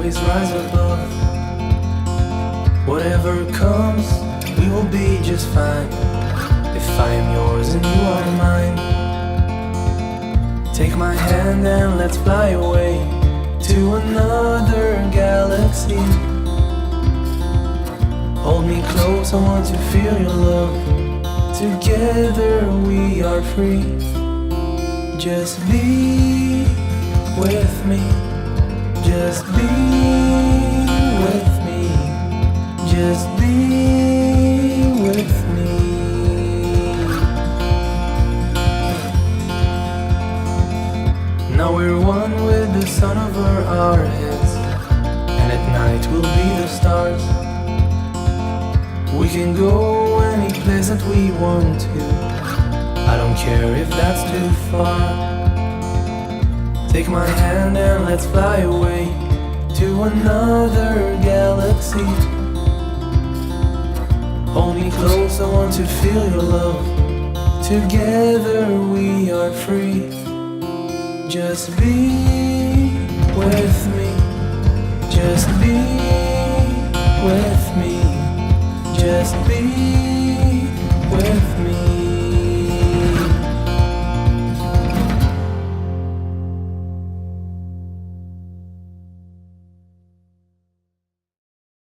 always rise above. Whatever comes, we will be just fine. If I am yours and you are mine, take my hand and let's fly away to another galaxy. Hold me close, I want to feel your love. Together we are free. Just be with me. Just be with me. Just be with me. Now we're one with the sun over our heads, and at night we'll be the stars. We can go any place that we want to. I don't care if that's too far. Take my hand and let's fly away to another galaxy. Hold me close, I want to feel your love. Together we are free. Just be with me.